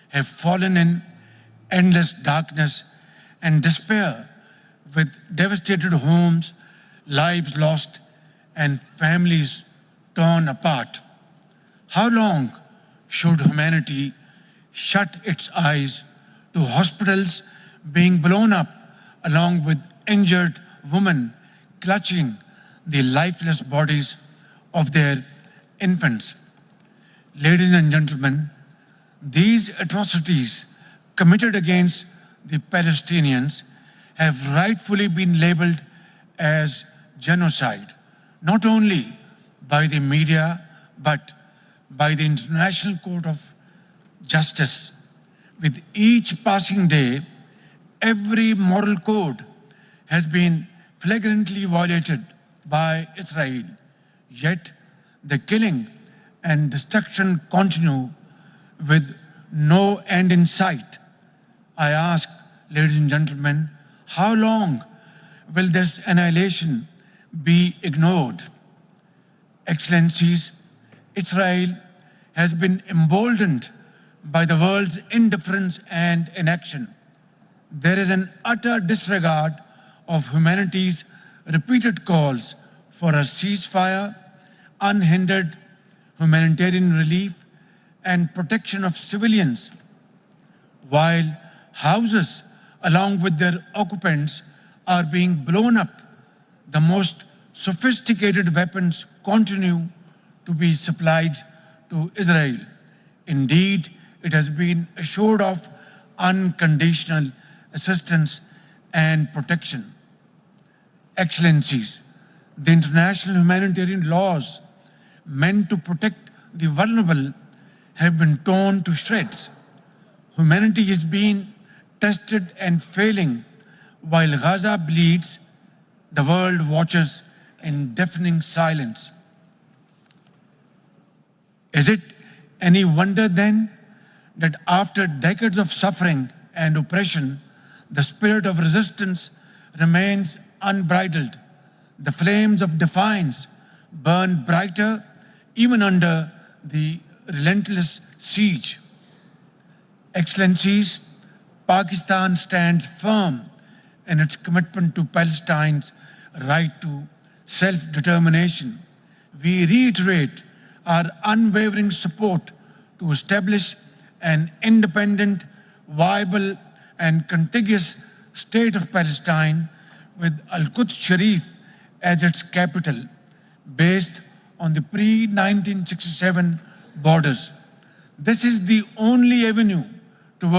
have fallen in endless darkness and despair, with devastated homes, lives lost, and families torn apart. How long should humanity shut its eyes to hospitals being blown up along with injured women clutching the lifeless bodies of their infants? Ladies and gentlemen, these atrocities committed against the Palestinians have rightfully been labeled as genocide, not only by the media, but by the International Court of Justice. With each passing day, every moral code has been flagrantly violated by Israel, yet the killing and destruction continue with no end in sight. I ask, ladies and gentlemen, how long will this annihilation be ignored? Excellencies, Israel has been emboldened by the world's indifference and inaction. There is an utter disregard of humanity's repeated calls for a ceasefire, unhindered humanitarian relief, and protection of civilians, while houses, along with their occupants, are being blown up. The most sophisticated weapons continue to be supplied to Israel. Indeed, it has been assured of unconditional assistance and protection. Excellencies, the international humanitarian laws meant to protect the vulnerable have been torn to shreds. Humanity is being tested and failing. While Gaza bleeds, the world watches in deafening silence. Is it any wonder then that after decades of suffering and oppression, the spirit of resistance remains unbridled? The flames of defiance burn brighter even under the relentless siege. Excellencies, Pakistan stands firm in its commitment to Palestine's right to self-determination. We reiterate our unwavering support to establish an independent, viable, and contiguous state of Palestine with Al-Quds Sharif as its capital, based on the pre-1967 borders. This is the only avenue towards